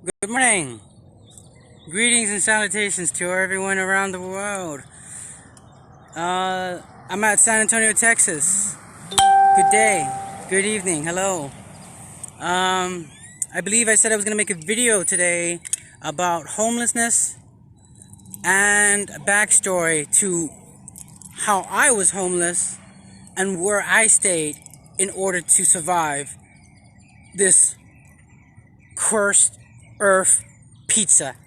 Good morning. Greetings and salutations to everyone around the world. I'm at San Antonio, Texas. Good day. Good evening. Hello. I believe I said I was going to make a video today about homelessness and a backstory to how I was homeless and where I stayed in order to survive this cursed earth pizza.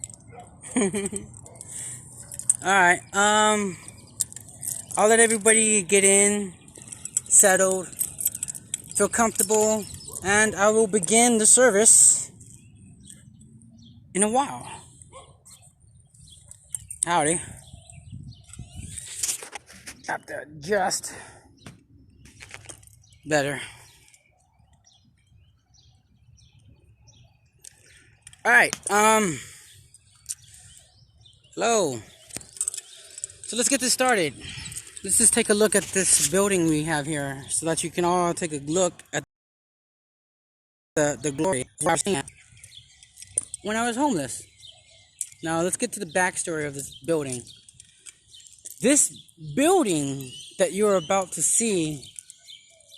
Alright, I'll let everybody get in, settled, feel comfortable, and I will begin the service in a while. Howdy. Have to adjust. Better. Alright, hello. So let's get this started. Let's just take a look at this building we have here so that you can all take a look at the glory of where I was staying at when I was homeless. Now let's get to the backstory of this building. This building that you're about to see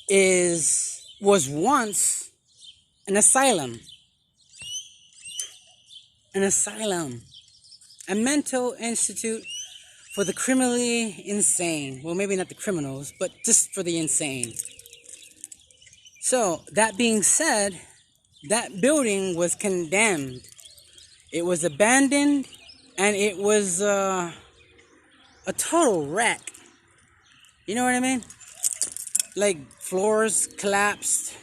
was once an asylum. An asylum. A mental institute for the criminally insane. Well, maybe not the criminals, but just for the insane. So, that being said, that building was condemned. It was abandoned, and it was a total wreck. You know what I mean? Like, floors collapsed.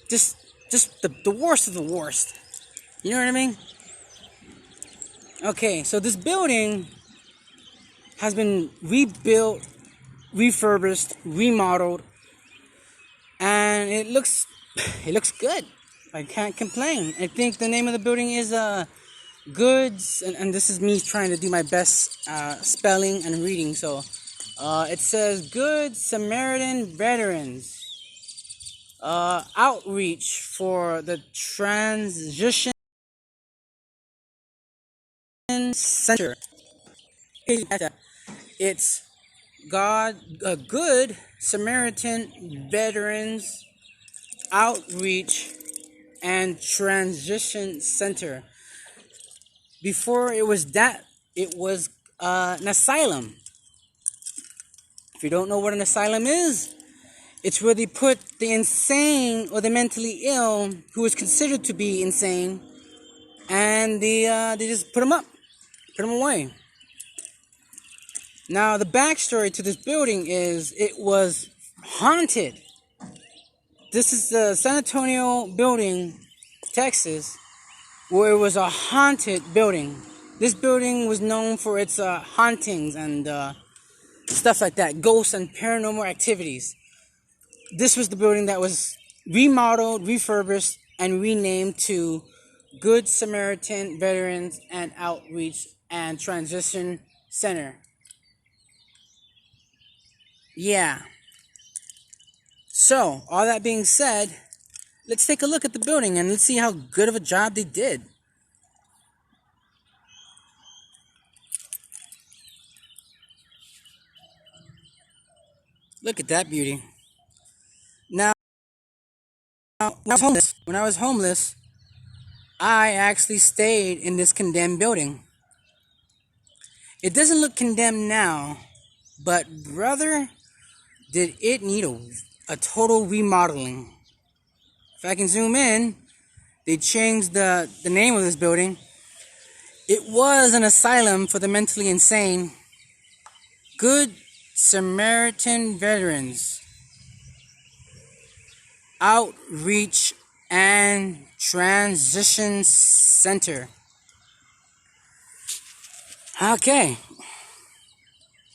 Just the worst of the worst. You know what I mean? Okay, so this building has been rebuilt, refurbished, remodeled, and it looks good. I can't complain. I think the name of the building is Goods, and this is me trying to do my best spelling and reading. So it says Good Samaritan Veterans Outreach for the Transition Center. It's Good Samaritan Veterans Outreach and Transition Center. Before it was that, it was an asylum. If you don't know what an asylum is, it's where they put the insane or the mentally ill who is considered to be insane, and they just put them away. Now, the backstory to this building is it was haunted. This is the San Antonio building, Texas, where it was a haunted building. This building was known for its hauntings and stuff like that, ghosts and paranormal activities. This was the building that was remodeled, refurbished, and renamed to Good Samaritan Veterans and Outreach and Transition Center. Yeah. So, all that being said, let's take a look at the building and let's see how good of a job they did. Look at that beauty. Now, when I was homeless, I actually stayed in this condemned building. It doesn't look condemned now, but brother, did it need a total remodeling. If I can zoom in, they changed the name of this building. It was an asylum for the mentally insane. Good Samaritan Veterans Outreach and Transition Center. Okay.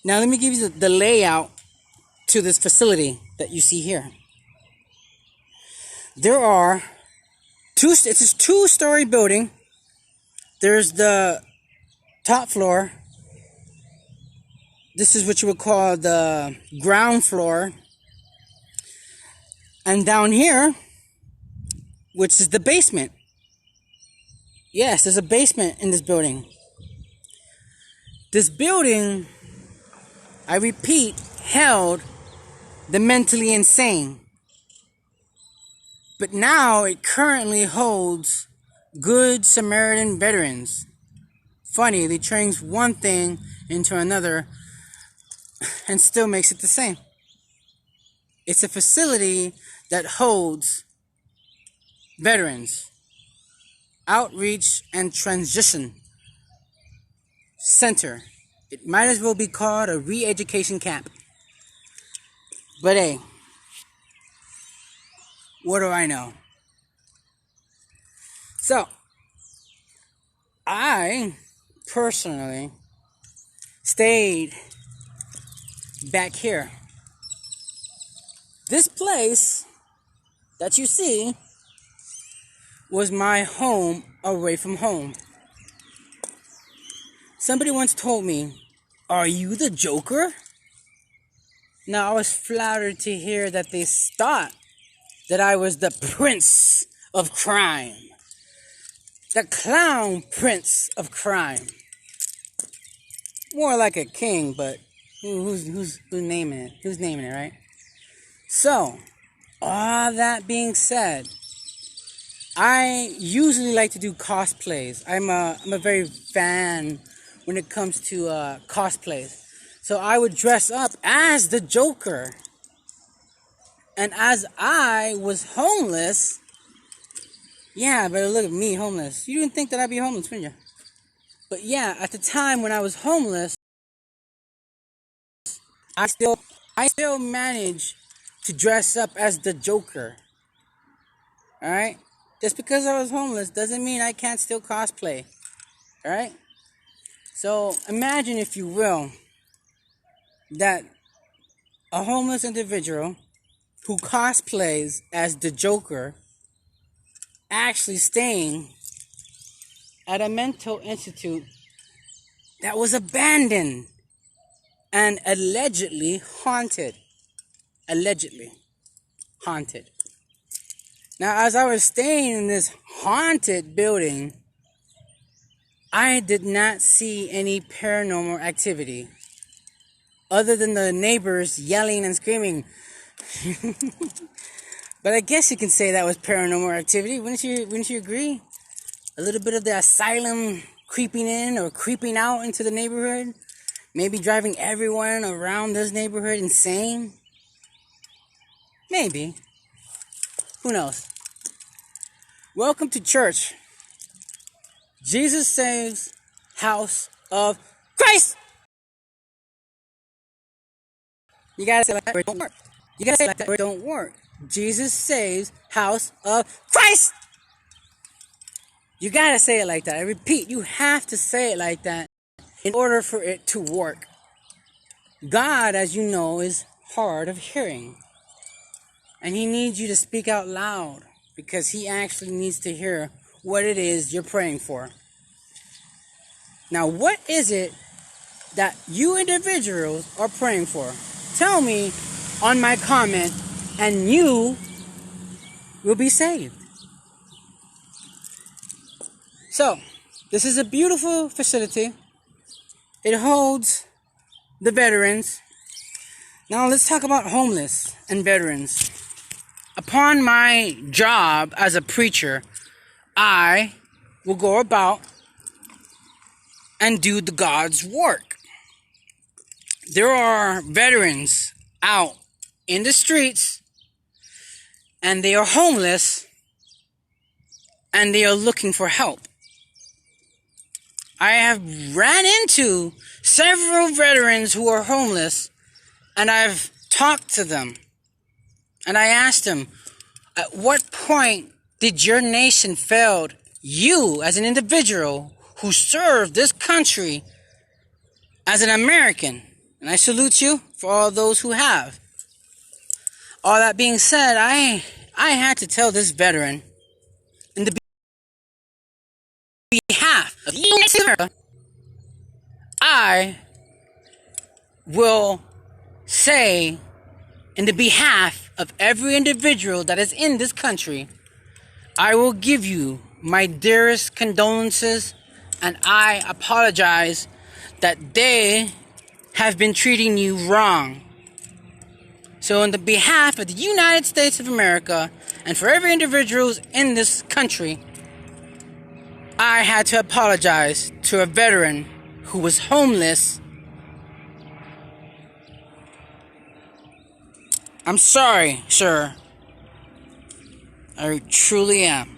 Now let me give you the layout to this facility that you see here. There are it's a two-story building. There's the top floor. This is what you would call the ground floor. And down here, which is the basement. Yes, there's a basement in this building. This building, I repeat, held the mentally insane. But now it currently holds Good Samaritan veterans. Funny, they change one thing into another and still makes it the same. It's a facility that holds veterans, outreach and transition center. It might as well be called a re-education camp. But hey, what do I know? So, I personally stayed back here. This place that you see was my home away from home. Somebody once told me, "Are you the Joker?" Now, I was flattered to hear that they thought that I was the Prince of Crime. The Clown Prince of Crime. More like a king, but who's naming it? Who's naming it, right? So, all that being said, I usually like to do cosplays. I'm a very fan when it comes to cosplays. So I would dress up as the Joker. And as I was homeless, yeah, but look at me, homeless. You didn't think that I'd be homeless, didn't you? But yeah, at the time when I was homeless, I still managed to dress up as the Joker. Alright? Just because I was homeless doesn't mean I can't still cosplay. Alright? So imagine, if you will, that a homeless individual who cosplays as the Joker actually staying at a mental institute that was abandoned and allegedly haunted. Allegedly haunted. Now, as I was staying in this haunted building, I did not see any paranormal activity other than the neighbors yelling and screaming. But I guess you can say that was paranormal activity. Wouldn't you agree? A little bit of the asylum creeping in or creeping out into the neighborhood. Maybe driving everyone around this neighborhood insane. Maybe. Who knows? Welcome to church. Jesus saves house of Christ. You gotta say it like that or it don't work. You gotta say it like that or it don't work. Jesus saves house of Christ. You gotta say it like that. I repeat, you have to say it like that in order for it to work. God, as you know, is hard of hearing. And he needs you to speak out loud because he actually needs to hear what it is you're praying for. Now, what is it that you individuals are praying for? Tell me on my comment and you will be saved. So, this is a beautiful facility. It holds the veterans. Now let's talk about homeless and veterans. Upon my job as a preacher, I will go about and do the God's work. There are veterans out in the streets and they are homeless and they are looking for help. I have ran into several veterans who are homeless and I've talked to them. And I asked them, at what point did your nation fail you as an individual who served this country as an American? And I salute you for all those who have. All that being said, I had to tell this veteran, in the behalf of the United States of America, I will say, in the behalf of every individual that is in this country, I will give you my dearest condolences, and I apologize that they have been treating you wrong. So on the behalf of the United States of America and for every individual in this country, I had to apologize to a veteran who was homeless. I'm sorry, sir. I truly am.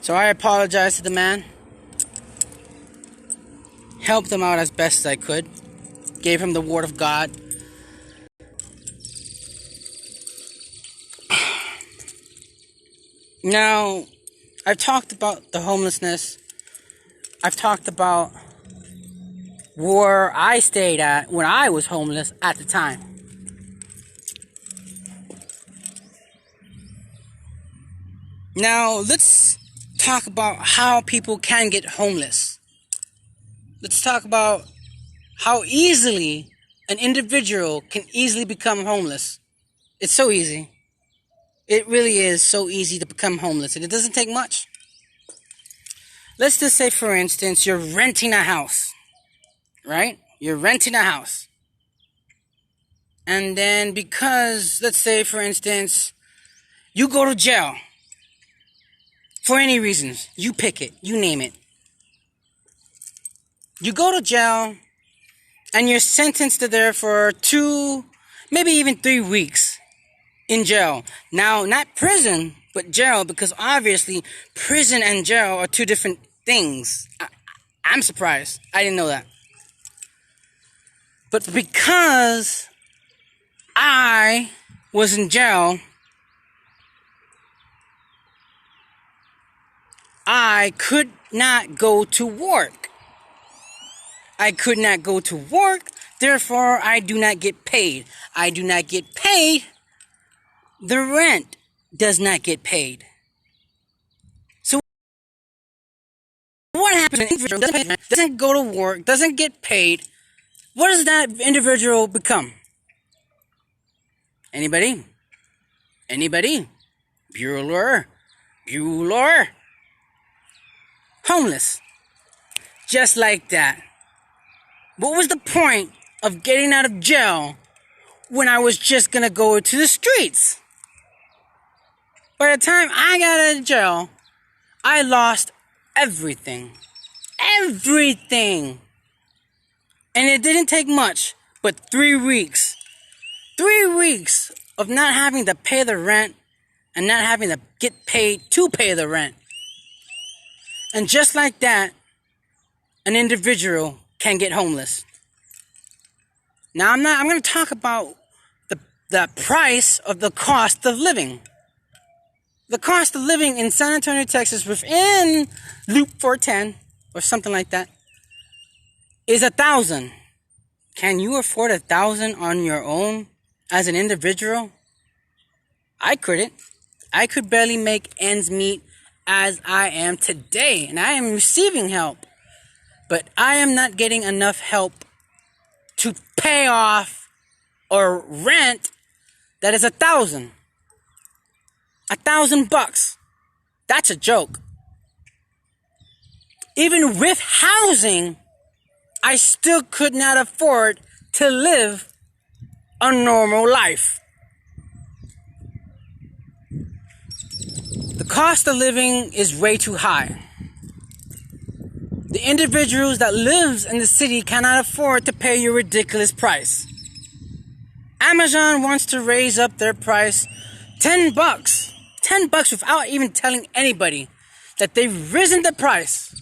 So I apologize to the man. Helped him out as best as I could. Gave him the word of God. Now, I've talked about the homelessness. I've talked about where I stayed at when I was homeless at the time. Now, let's talk about how people can get homeless. Let's talk about how easily an individual can easily become homeless. It's so easy. It really is so easy to become homeless, and it doesn't take much. Let's just say, for instance, you're renting a house, right? You're renting a house. And then because, let's say, for instance, you go to jail for any reasons. You pick it. You name it. You go to jail, and you're sentenced to there for 2, maybe even 3 weeks in jail. Now, not prison, but jail, because obviously prison and jail are two different things. I'm surprised. I didn't know that. But because I was in jail, I could not go to work. I could not go to work, therefore I do not get paid. I do not get paid. The rent does not get paid. So what happens when an individual doesn't go to work, doesn't get paid? What does that individual become? Anybody? Anybody? Bueller? Homeless. Just like that. What was the point of getting out of jail when I was just gonna go to the streets? By the time I got out of jail, I lost everything. Everything. And it didn't take much, but 3 weeks. 3 weeks of not having to pay the rent and not having to get paid to pay the rent. And just like that, an individual can get homeless. Now I'm going to talk about the price of the cost of living. The cost of living in San Antonio, Texas, within Loop 410 or something like that, is $1,000. Can you afford $1,000 on your own as an individual? I couldn't. I could barely make ends meet as I am today, and I am receiving help. But I am not getting enough help to pay off or rent that is $1,000. $1,000. That's a joke. Even with housing, I still could not afford to live a normal life. The cost of living is way too high. The individuals that lives in the city cannot afford to pay your ridiculous price. Amazon wants to raise up their price $10. $10 without even telling anybody that they've risen the price.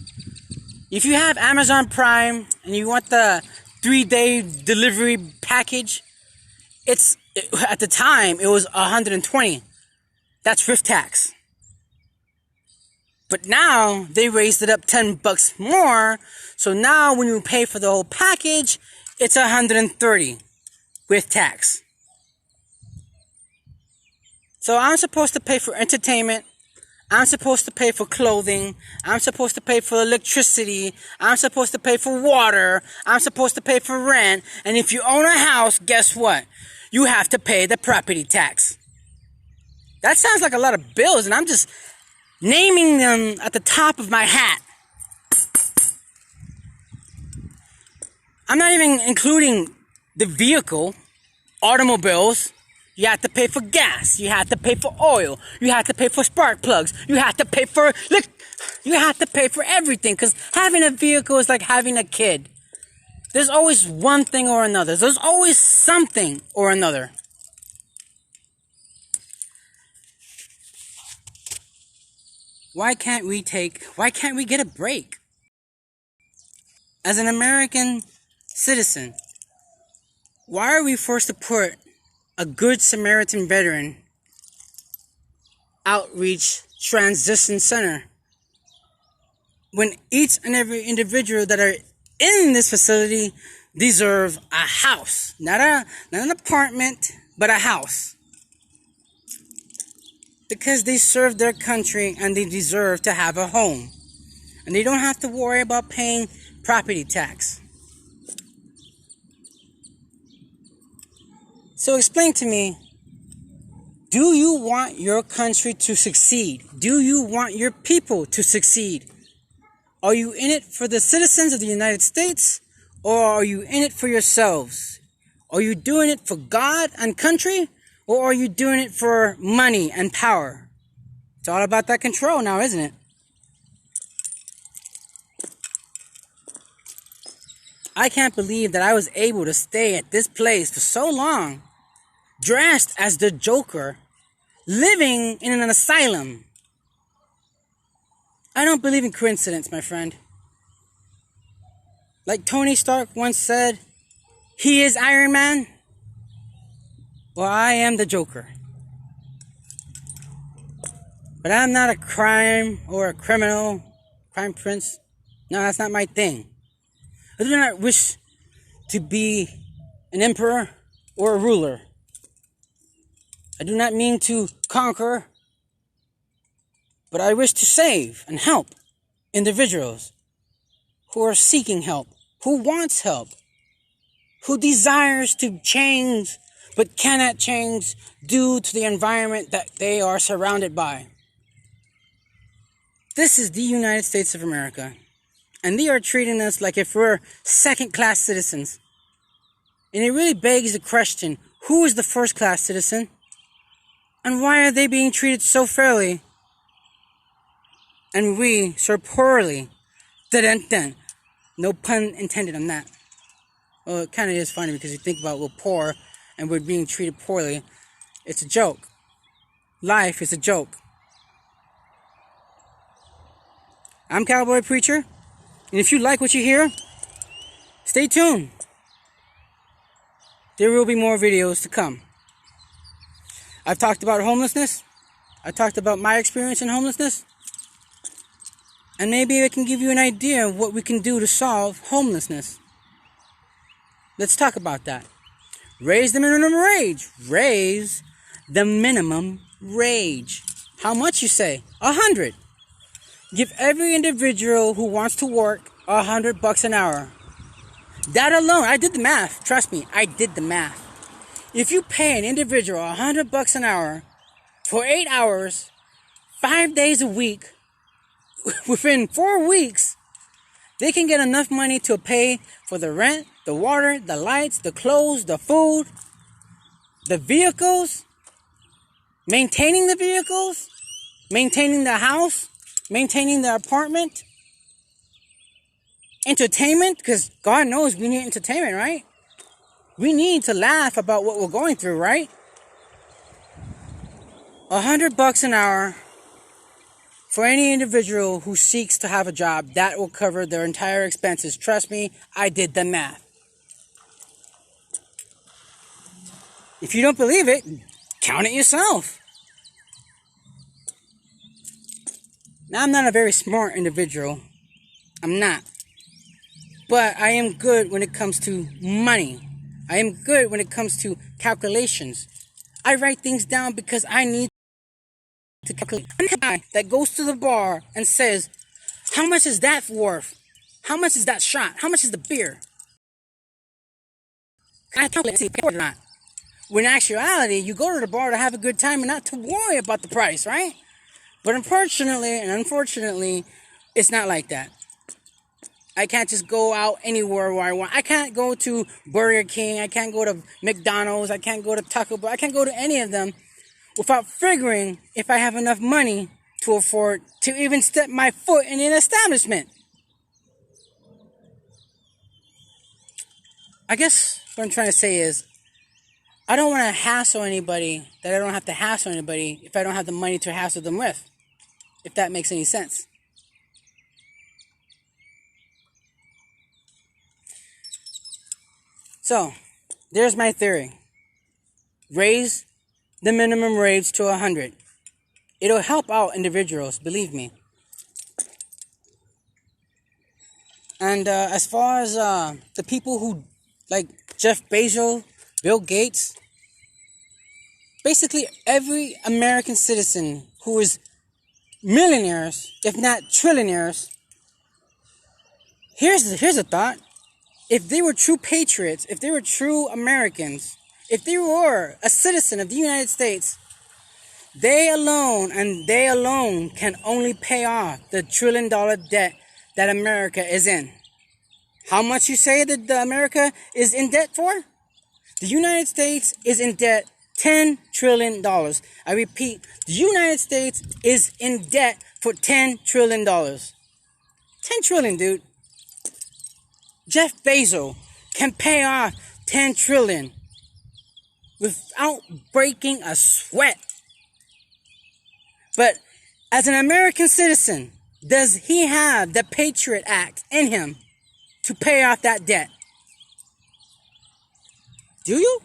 If you have Amazon Prime and you want the 3-day delivery package, at the time it was $120. That's with tax. But now they raised it up $10 more. So now when you pay for the whole package, it's $130 with tax. So I'm supposed to pay for entertainment. I'm supposed to pay for clothing. I'm supposed to pay for electricity. I'm supposed to pay for water. I'm supposed to pay for rent. And if you own a house, guess what? You have to pay the property tax. That sounds like a lot of bills, and I'm just naming them at the top of my hat. I'm not even including the vehicle, automobiles. You have to pay for gas. You have to pay for oil. You have to pay for spark plugs. You have to pay for everything, because having a vehicle is like having a kid. There's always one thing or another. There's always something or another. Why can't we get a break? As an American citizen, why are we forced to put a Good Samaritan veteran outreach transition center when each and every individual that are in this facility deserve a house? Not an apartment, but a house. Because they serve their country and they deserve to have a home. And they don't have to worry about paying property tax. So explain to me, do you want your country to succeed? Do you want your people to succeed? Are you in it for the citizens of the United States, or are you in it for yourselves? Are you doing it for God and country, or are you doing it for money and power? It's all about that control now, isn't it? I can't believe that I was able to stay at this place for so long, dressed as the Joker, living in an asylum. I don't believe in coincidence, my friend. Like Tony Stark once said, he is Iron Man. Well, I am the Joker. But I'm not a crime or a criminal, crime prince. No, that's not my thing. I do not wish to be an emperor or a ruler. I do not mean to conquer, but I wish to save and help individuals who are seeking help, who wants help, who desires to change but cannot change due to the environment that they are surrounded by. This is the United States of America, and they are treating us like if we're second-class citizens. And it really begs the question, who is the first-class citizen? And why are they being treated so fairly? And we so poorly? Dun-dun-dun. No pun intended on that. Well, it kind of is funny because you think about we're poor and we're being treated poorly. It's a joke. Life is a joke. I'm Cowboy Preacher, and if you like what you hear, stay tuned. There will be more videos to come. I've talked about homelessness. I talked about my experience in homelessness. And maybe I can give you an idea of what we can do to solve homelessness. Let's talk about that. Raise the minimum wage. Raise the minimum wage. How much, you say? 100. Give every individual who wants to work $100 an hour. That alone, I did the math. Trust me, I did the math. If you pay an individual $100 an hour for 8 hours, 5 days a week, within 4 weeks, they can get enough money to pay for the rent, the water, the lights, the clothes, the food, the vehicles, maintaining the vehicles, maintaining the house, maintaining the apartment, entertainment, because God knows we need entertainment, right? We need to laugh about what we're going through, right? $100 an hour for any individual who seeks to have a job, that will cover their entire expenses. Trust me, I did the math. If you don't believe it, count it yourself. Now, I'm not a very smart individual. I'm not. But I am good when it comes to money. I am good when it comes to calculations. I write things down because I need to calculate. I'm the guy that goes to the bar and says, how much is that worth? How much is that shot? How much is the beer? I calculate and see if it's or not. When in actuality, you go to the bar to have a good time and not to worry about the price, right? But unfortunately, it's not like that. I can't just go out anywhere where I want. I can't go to Burger King. I can't go to McDonald's. I can't go to Taco Bell. I can't go to any of them without figuring if I have enough money to afford to even step my foot in an establishment. I guess what I'm trying to say is, I don't want to hassle anybody that I don't have to hassle anybody if I don't have the money to hassle them with. If that makes any sense. So, there's my theory. Raise the minimum wage to 100. It'll help out individuals, believe me. And as far as the people who, like Jeff Bezos, Bill Gates, basically every American citizen who is millionaires, if not trillionaires, here's a thought. If they were true patriots, if they were true Americans, if they were a citizen of the United States, they alone can only pay off the $1 trillion debt that America is in. How much you say that America is in debt for? The United States is in debt $10 trillion. I repeat, the United States is in debt for $10 trillion. 10 trillion, dude. Jeff Bezos can pay off 10 trillion without breaking a sweat. But as an American citizen, does he have the Patriot Act in him to pay off that debt? Do you?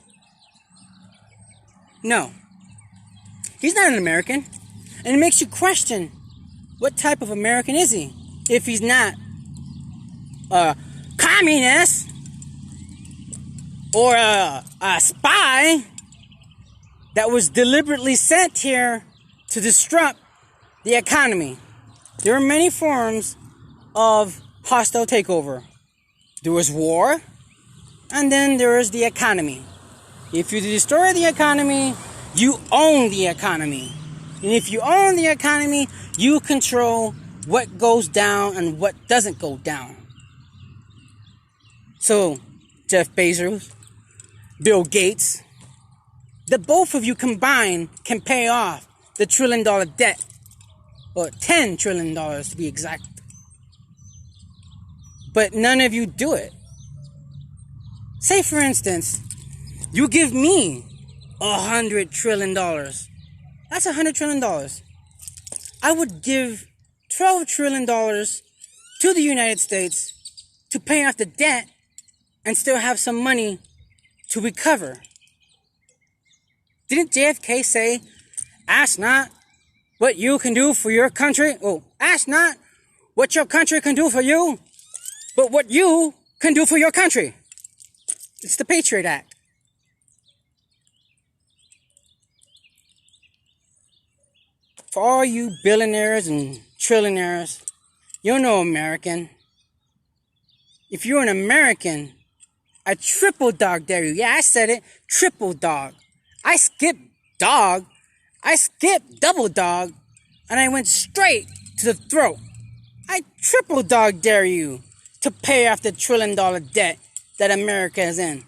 No. He's not an American. And it makes you question, what type of American is he? If he's not a communist or a spy that was deliberately sent here to disrupt the economy. There are many forms of hostile takeover. There was war, and then there is the economy. If you destroy the economy, you own the economy. And if you own the economy, you control what goes down and what doesn't go down. So, Jeff Bezos, Bill Gates, the both of you combined can pay off the $1 trillion debt, or $10 trillion to be exact. But none of you do it. Say, for instance, you give me $100 trillion. That's $100 trillion. I would give $12 trillion to the United States to pay off the debt and still have some money to recover. Didn't JFK say, ask not what you can do for your country? Oh, ask not what your country can do for you, but what you can do for your country. It's the Patriot Act. For all you billionaires and trillionaires, you're no American. If you're an American, I triple dog dare you. Yeah, I said it. Triple dog. I skipped dog. I skipped double dog. And I went straight to the throat. I triple dog dare you to pay off the $1 trillion debt that America is in.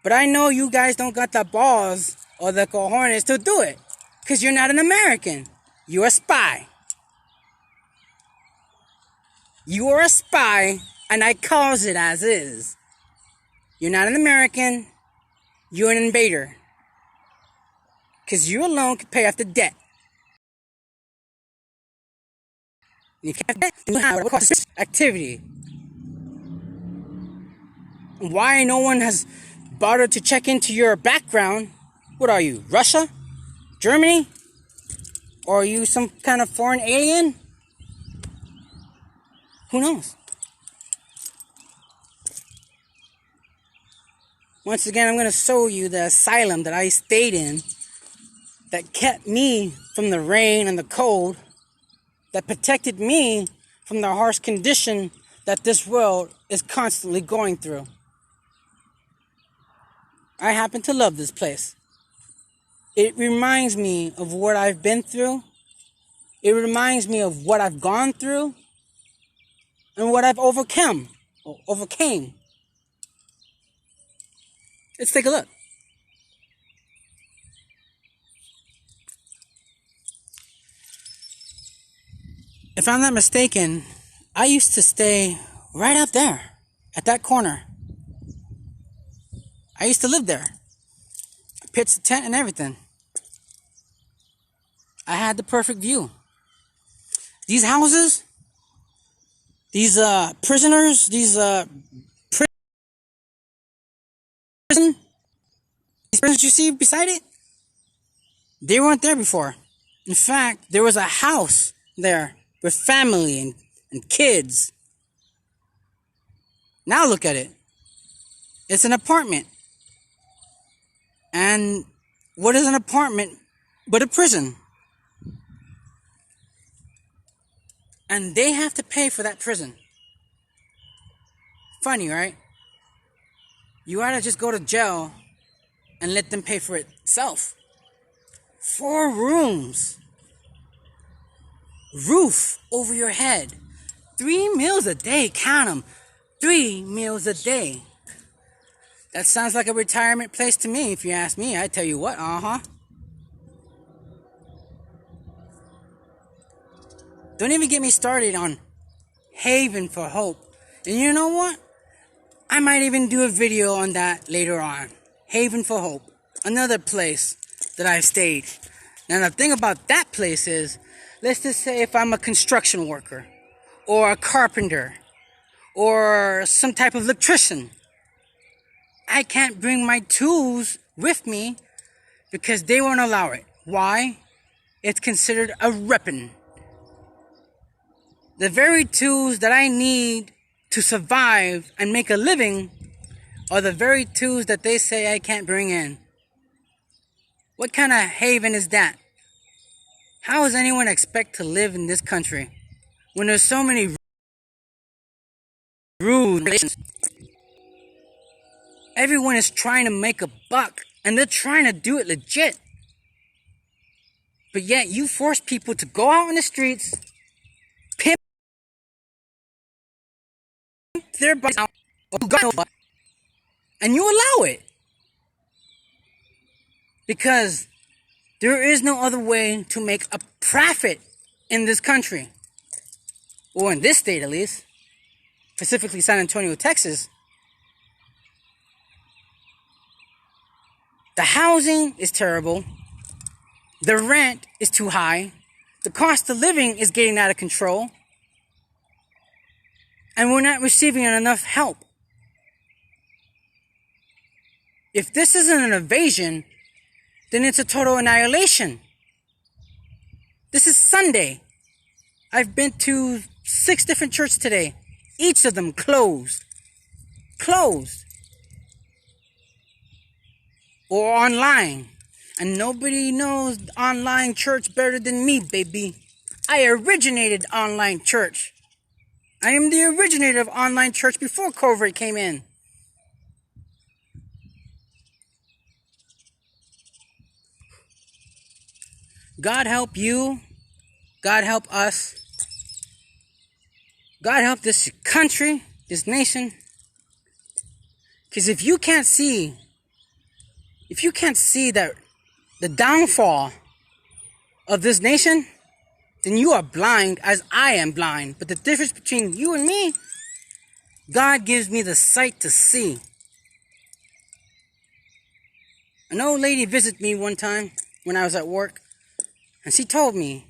But I know you guys don't got the balls or the cojones to do it. Because you're not an American. You're a spy. You are a spy, and I calls it as is. You're not an American. You're an invader. Because you alone can pay off the debt. And if you can't pay, then you have a activity. Why no one has bothered to check into your background? What are you, Russia? Germany? Or are you some kind of foreign alien? Who knows? Once again, I'm going to show you the asylum that I stayed in that kept me from the rain and the cold, that protected me from the harsh condition that this world is constantly going through. I happen to love this place. It reminds me of what I've been through. It reminds me of what I've gone through and what I've overcame. Let's take a look. If I'm not mistaken, I used to stay right up there at that corner. I used to live there. I pitched a tent and everything. I had the perfect view. These houses, these prisoners, these prisoners you see beside it, they weren't there before. In fact, there was a house there with family and kids. Now look at it. It's an apartment. And what is an apartment but a prison? And they have to pay for that prison. Funny, right? You ought to just go to jail and let them pay for it itself. 4 rooms. Roof over your head. 3 meals a day. Count them. 3 meals a day. That sounds like a retirement place to me, if you ask me. I tell you what, Don't even get me started on Haven for Hope. And you know what? I might even do a video on that later on. Haven for Hope. Another place that I've stayed. Now the thing about that place is, let's just say if I'm a construction worker, or a carpenter, or some type of electrician, I can't bring my tools with me because they won't allow it. Why? It's considered a weapon. The very tools that I need to survive and make a living are the very tools that they say I can't bring in. What kind of haven is that? How does anyone expect to live in this country when there's so many rules? Everyone is trying to make a buck, and they're trying to do it legit. But yet you force people to go out in the streets, pimp their bodies out, and you allow it. Because there is no other way to make a profit in this country. Or in this state at least. Specifically San Antonio, Texas. The housing is terrible. The rent is too high. The cost of living is getting out of control. And we're not receiving enough help. If this isn't an invasion, then it's a total annihilation. This is Sunday. I've been to 6 different churches today. Each of them closed. Closed. Or online. And nobody knows online church better than me, baby. I originated online church. I am the originator of online church before COVID came in. God help you. God help us. God help this country, this nation. Because if you can't see that the downfall of this nation, then you are blind as I am blind. But the difference between you and me, God gives me the sight to see. An old lady visited me one time when I was at work. And she told me,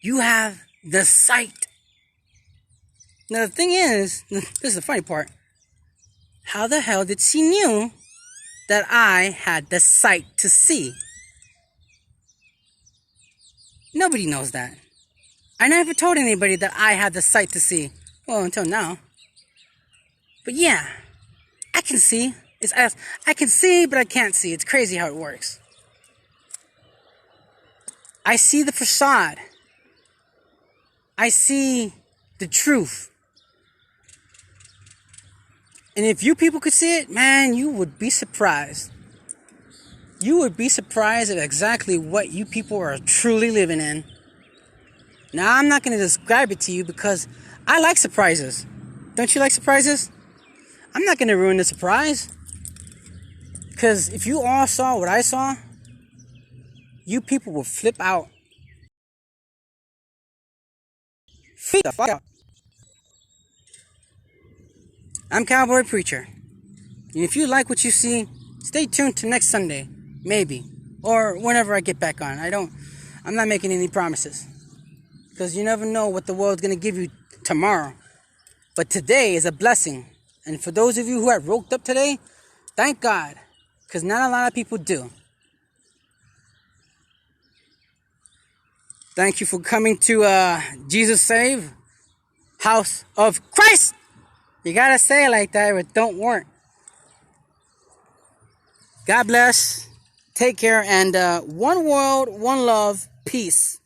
you have the sight. Now the thing is, this is the funny part. How the hell did she knew that I had the sight to see? Nobody knows that. I never told anybody that I had the sight to see. Well, until now. But yeah, I can see. I can see, but I can't see. It's crazy how it works. I see the facade. I see the truth. And if you people could see it, man, you would be surprised. You would be surprised at exactly what you people are truly living in. Now, I'm not going to describe it to you because I like surprises. Don't you like surprises? I'm not going to ruin the surprise. Because if you all saw what I saw, you people will flip out. Flip the fuck out. I'm Cowboy Preacher. And if you like what you see, stay tuned to next Sunday. Maybe. Or whenever I get back on. I'm not making any promises. Because you never know what the world's going to give you tomorrow. But today is a blessing. And for those of you who have woke up today, thank God. Because not a lot of people do. Thank you for coming to Jesus Save, House of Christ. You got to say it like that, but don't work. God bless. Take care. And one world, one love, peace.